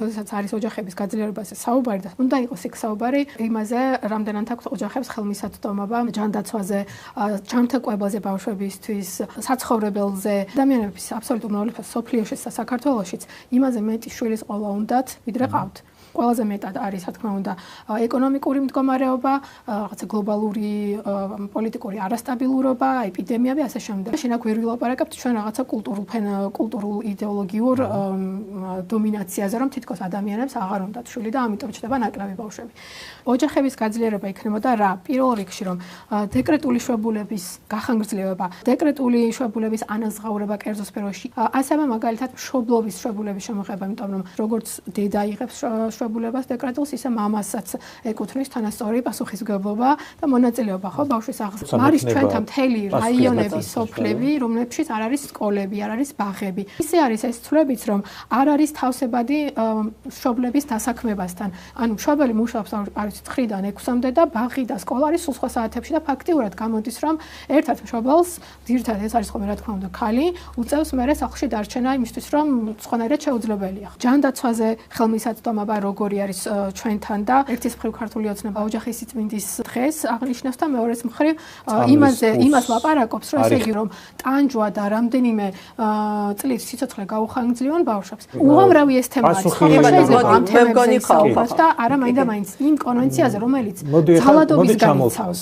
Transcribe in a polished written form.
როდესაც არის ოჯახების გაძლიერებაზე საუბარი და უნდა იყოს იქ საუბარი იმაზე, რამდენად აქვს ოჯახებს ხელმისაწვდომობა ჯანდაცვაზე, ჯანმრთელობაზე ბავშვებისთვის, საცხოვრებელზე, ადამიანების აბსოლუტურ უმრავლესობას სოფლიოში და საქართველოშიც იმაზე მეტი შვილის ყოლა უნდათ, ვიდრე ყავთ. ყველაზე მეტად არის, რა თქმა უნდა, ეკონომიკური მდგომარეობა, რაღაცა გლობალური პოლიტიკური არასტაბილურობა, ეპიდემიები, ასე შემდეგ. შენ აქ ვერ ვილაპარაკებთ ჩვენ რაღაცა კულტურულ იდეოლოგიურ დომინაციაზე, რომ თითქოს ადამიანებს აღარ უნდათ შვილი და ამიტომ ჩნდება ნაკლები ბავშვები. ოჯახების გაძლიერება იქნებოდა რა? პირველ რიგში რომ დეკრეტული შვებულების გახანგრძლივება, დეკრეტული შვებულების ანაზღაურება კერძო სფეროში, ასევე მაგალითად მშობლობის შვებულების შემოღება, იმიტომ რომ როგორც დედა იღებს შვებულებას დეკრეტულს, ისე მამასაც ეკუთვნის თანასწორი პასუხისმგებლობა და მონაწილეობა ხო ბავშვის აღზრდაზე. არის ჩვენთან მთელი რაიონები, სოფლები, რომლებშიც არ არის სკოლები, არ არის ბაღები. ისე არის ეს ცვლებიც, რომ არ არის თავსებადი მშობლების დასაქმებასთან. ანუ მშობელი მუშაობს 9-დან 6-მდე და ბაღი და სკოლა არის სულ სხვა საათებში და ფაქტიურად გამოდის, რომ ერთ-ერთ მშობელს, ძირითადად ეს არის ხოლმე რა თქმა უნდა ქალი, უწევს მერე სახლში დარჩენა იმისთვის, რომ სხვანაირად შეუძლებელია. ჯანდაცვაზე ხელმისაწვდომობა როგორი არის ჩვენთან და ერთის მხრივ ქართული ოცნება ოჯახის სიწმინდის დღეს აღნიშნავს და მეორეს მხრივ იმას ლაპარაკობს, რომ ესე იგი რომ ტანჯვა და რამდენიმე წლის სიცოცხლე გაუხანგრძლივონ ბავშვებს. უამრავი ეს თემა არის. შეიძლება ამ თემებზე საუბაროთ და არა მაინდა-მაინც იმ კონვენციაზე, რომელიც ძალადობის განიცავს.